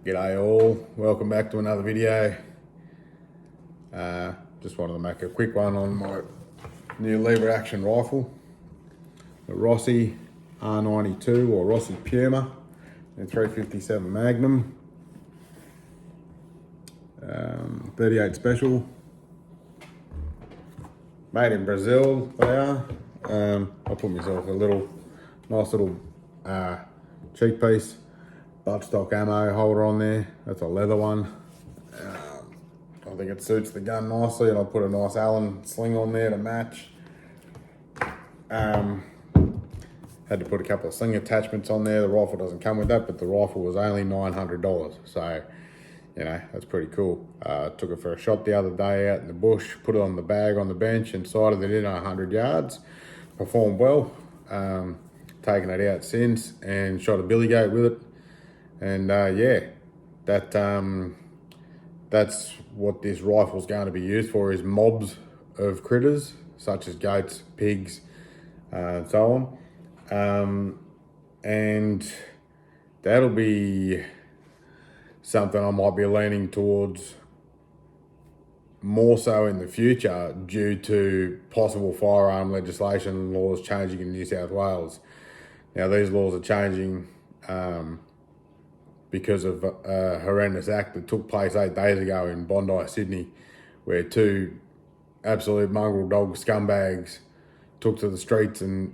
G'day all, welcome back to another video. Just wanted to make a quick one on my new lever action rifle, the Rossi R92 or Rossi Puma and 357 Magnum, 38 special, made in Brazil they are. I put myself a nice little cheek piece buttstock ammo holder on there. That's a leather one. I think it suits the gun nicely, and I put a nice Allen sling on there to match. Had to put a couple of sling attachments on there. The rifle doesn't come with that, but the rifle was only $900, so you know, that's pretty cool. Took it for a shot the other day out in the bush, put it on the bag on the bench and sighted it in 100 yards. Performed well. Taken it out since and shot a billy goat with it. And yeah, that's what this rifle's going to be used for, is mobs of critters such as goats, pigs, and so on. And that'll be something I might be leaning towards more so in the future due to possible firearm legislation laws changing in New South Wales. Now these laws are changing because of a horrendous act that took place 8 days ago in Bondi, Sydney, where two absolute mongrel dog scumbags took to the streets and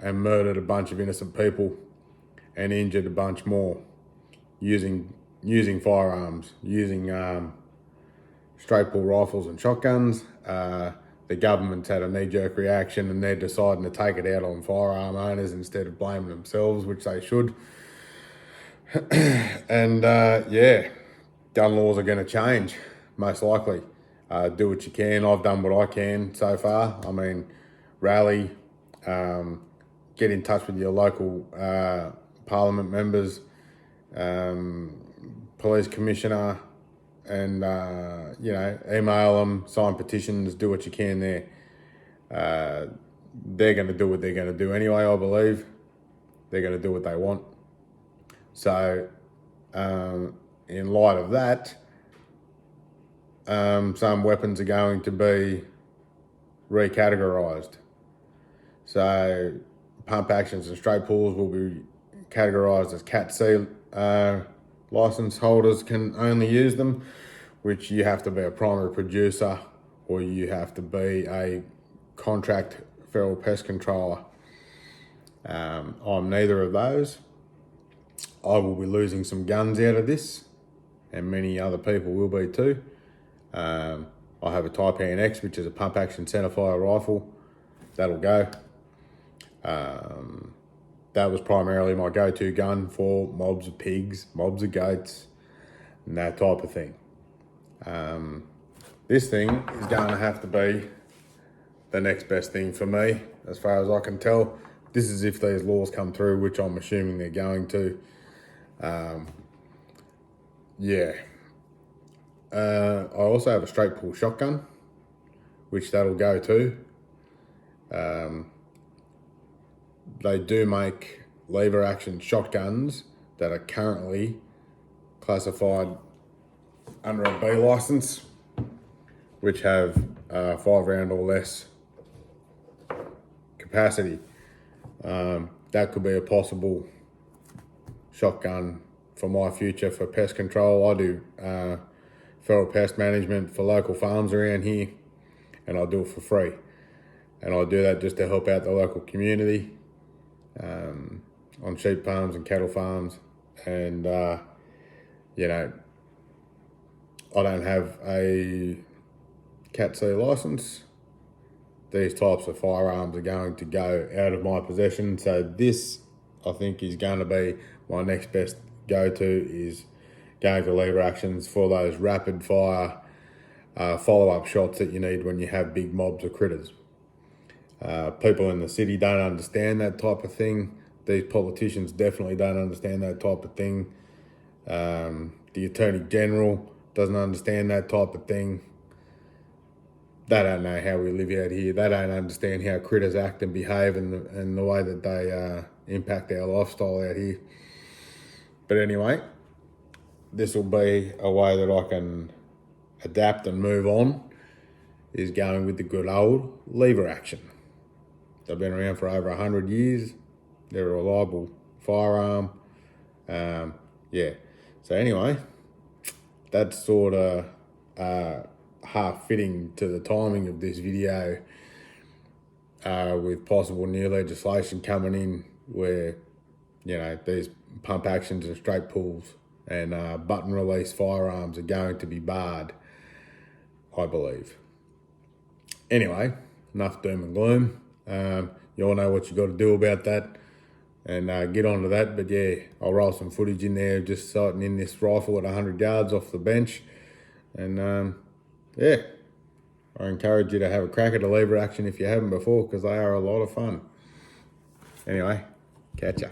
murdered a bunch of innocent people and injured a bunch more using firearms, using straight pull rifles and shotguns. The government's had a knee-jerk reaction and they're deciding to take it out on firearm owners instead of blaming themselves, which they should. And yeah, gun laws are going to change, most likely. Do what you can. I've done what I can so far. I mean, rally, get in touch with your local parliament members, police commissioner, and you know, email them, sign petitions, do what you can there. They're going to do what they're going to do anyway, I believe. They're going to do what they want. So in light of that, some weapons are going to be recategorised. So pump actions and straight pulls will be categorised as Cat C. License holders can only use them, which you have to be a primary producer or you have to be a contract feral pest controller. I'm neither of those. I will be losing some guns out of this, and many other people will be too. I have a Taipan X, which is a pump action centerfire rifle. That'll go. That was primarily my go-to gun for mobs of pigs, mobs of goats, and that type of thing. This thing is going to have to be the next best thing for me, as far as I can tell. This is if these laws come through, which I'm assuming they're going to. Yeah. I also have a straight pull shotgun, which that'll go to. They do make lever action shotguns that are currently classified under a B license, which have 5 round or less capacity. That could be a possible shotgun for my future for pest control. I do feral pest management for local farms around here, and I do it for free. And I do that just to help out the local community on sheep farms and cattle farms. And, you know, I don't have a Cat C license. These types of firearms are going to go out of my possession. So this, I think, is going to be my next best go-to, is going to lever actions for those rapid fire follow-up shots that you need when you have big mobs of critters. People in the city don't understand that type of thing. These politicians definitely don't understand that type of thing. The Attorney General doesn't understand that type of thing. They don't know how we live out here. They don't understand how critters act and behave and the way that they impact our lifestyle out here. But anyway, this will be a way that I can adapt and move on, is going with the good old lever action. They've been around for over 100 years. They're a reliable firearm. Yeah. So anyway, that's sort of half fitting to the timing of this video, with possible new legislation coming in where, you know, these pump actions and straight pulls and button release firearms are going to be barred, I believe. Anyway, enough doom and gloom. You all know what you got to do about that, and get onto that. But yeah, I'll roll some footage in there just sighting in this rifle at 100 yards off the bench. And yeah, I encourage you to have a crack at a lever action if you haven't before, because they are a lot of fun. Anyway, catch ya.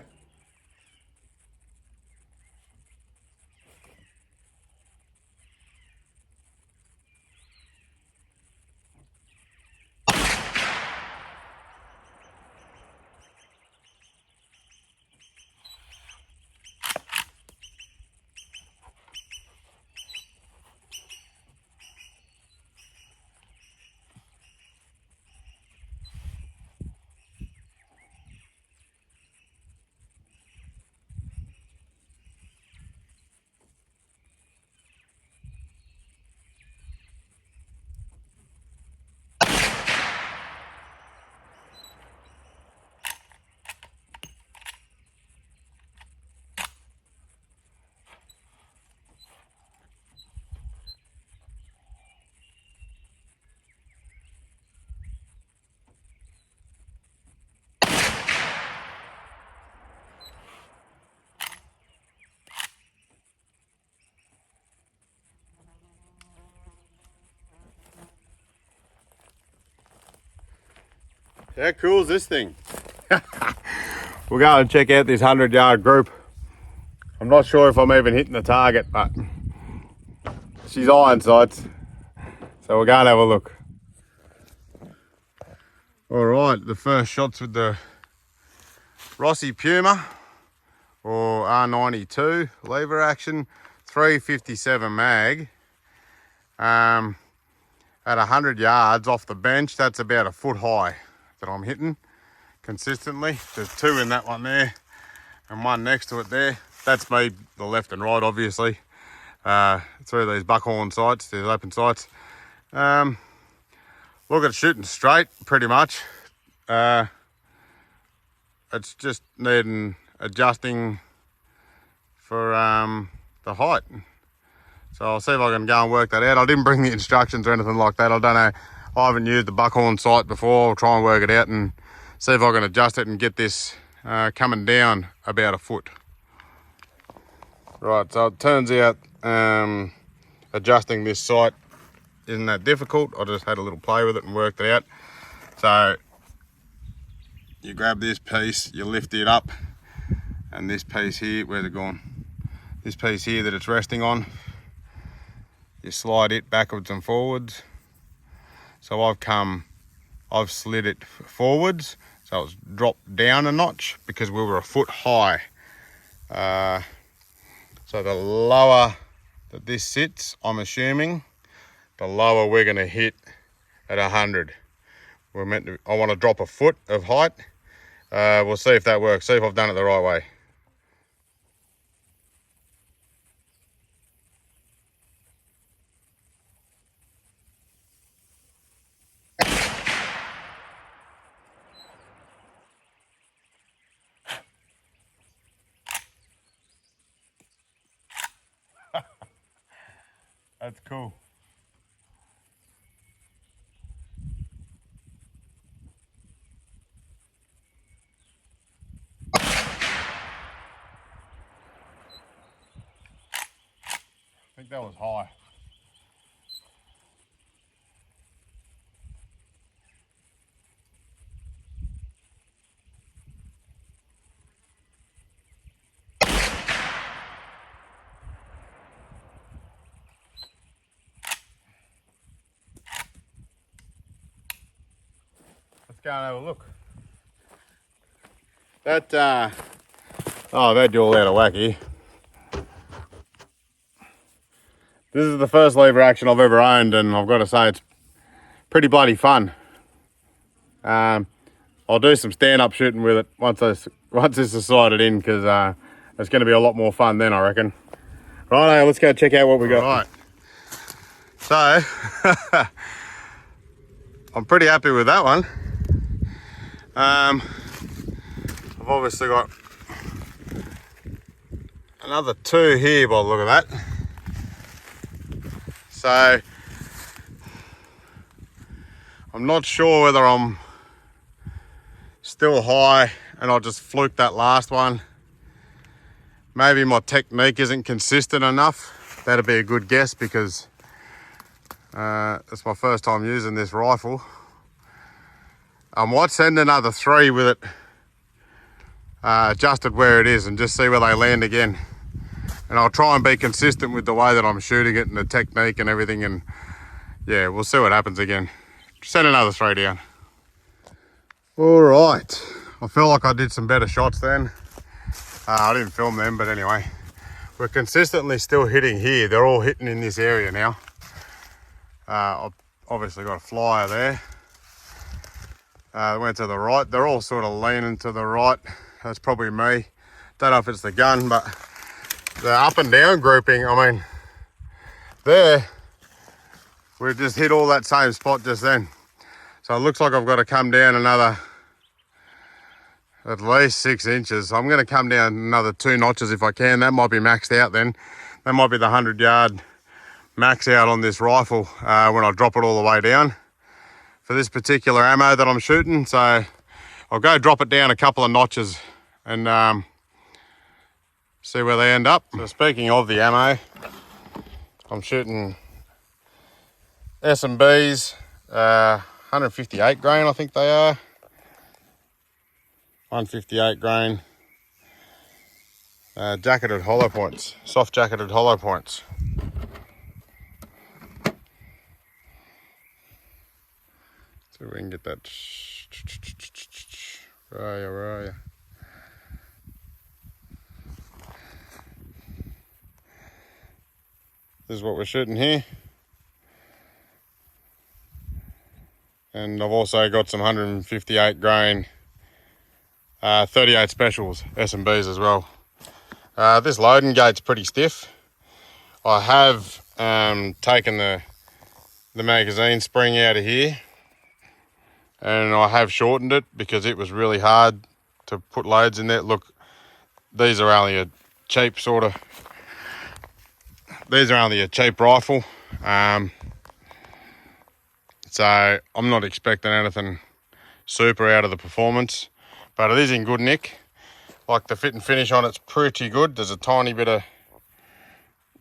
How cool is this thing? We'll go and check out this 100-yard group. I'm not sure if I'm even hitting the target, but she's iron sights. So we'll go and have a look. All right, the first shot's with the Rossi Puma or R92 lever action, 357 mag. At 100 yards off the bench, that's about a foot high that I'm hitting consistently. There's two in that one there and one next to it there. That's me, the left and right, obviously. Through these buckhorn sights, these open sights. Look at shooting straight, pretty much. It's just needing adjusting for the height. So I'll see if I can go and work that out. I didn't bring the instructions or anything like that. I don't know. I haven't used the buckhorn sight before. I'll try and work it out and see if I can adjust it and get this coming down about a foot. Right, so it turns out adjusting this sight isn't that difficult. I just had a little play with it and worked it out. So you grab this piece, you lift it up, and this piece here, where's it gone? This piece here that it's resting on, you slide it backwards and forwards. So I've slid it forwards, so it's dropped down a notch because we were a foot high. So the lower that this sits, I'm assuming, the lower we're gonna hit at 100. I want to drop a foot of height. We'll see if that works, see if I've done it the right way. That's cool. I think that was high. Let's go and have a look. That, oh, I've had you all out of whack here. This is the first lever action I've ever owned, and I've got to say it's pretty bloody fun. I'll do some stand-up shooting with it once this is sighted in, because it's going to be a lot more fun then, I reckon. Right, let's go check out what we got. Right. So, I'm pretty happy with that one. I've obviously got another 2 here by the look of that. So, I'm not sure whether I'm still high and I'll just fluke that last one. Maybe my technique isn't consistent enough. That'd be a good guess, because it's my first time using this rifle. I might send another 3 with it adjusted where it is and just see where they land again. And I'll try and be consistent with the way that I'm shooting it and the technique and everything, and yeah, we'll see what happens again. Send another 3 down. All right, I feel like I did some better shots then. I didn't film them, but anyway, we're consistently still hitting here. They're all hitting in this area now. I've obviously got a flyer there. Went to the right. They're all sort of leaning to the right. That's probably me. Don't know if it's the gun, but the up and down grouping, I mean, there, we've just hit all that same spot just then. So it looks like I've got to come down another at least 6 inches. I'm going to come down another 2 notches if I can. That might be maxed out then. That might be the 100-yard max out on this rifle when I drop it all the way down for this particular ammo that I'm shooting. So I'll go drop it down a couple of notches and see where they end up. So speaking of the ammo, I'm shooting S&Bs, 158 grain I think they are. 158 grain. Jacketed hollow points, soft jacketed hollow points. So we can get that. Where are you? Where are you? This is what we're shooting here. And I've also got some 158 grain 38 specials S&Bs as well. This loading gate's pretty stiff. I have taken the magazine spring out of here, and I have shortened it because it was really hard to put loads in there. Look, these are only a cheap rifle. So I'm not expecting anything super out of the performance, but it is in good nick. Like the fit and finish on it's pretty good. There's a tiny bit of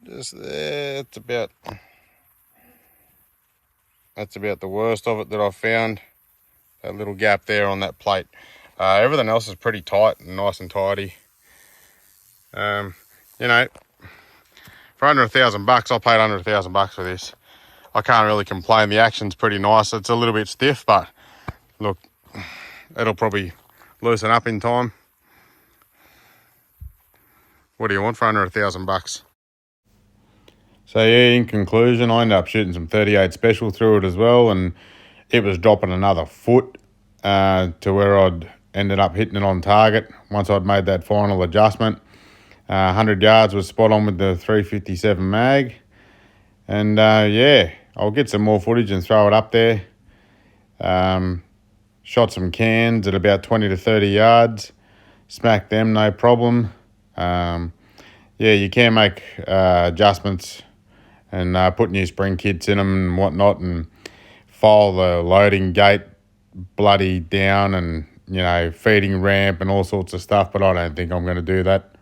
just there. That's about the worst of it that I've found. That little gap there on that plate. Everything else is pretty tight and nice and tidy. You know, for under $1,000, I paid under $1,000 for this. I can't really complain. The action's pretty nice. It's a little bit stiff, but look, it'll probably loosen up in time. What do you want for under $1,000? So yeah, in conclusion, I ended up shooting some 38 special through it as well, and it was dropping another foot to where I'd ended up hitting it on target once I'd made that final adjustment. 100 yards was spot on with the 357 mag, and yeah, I'll get some more footage and throw it up there. Shot some cans at about 20 to 30 yards, smacked them no problem. Yeah, you can make adjustments and put new spring kits in them and whatnot, and file the loading gate bloody down, and you know, feeding ramp and all sorts of stuff, but I don't think I'm going to do that.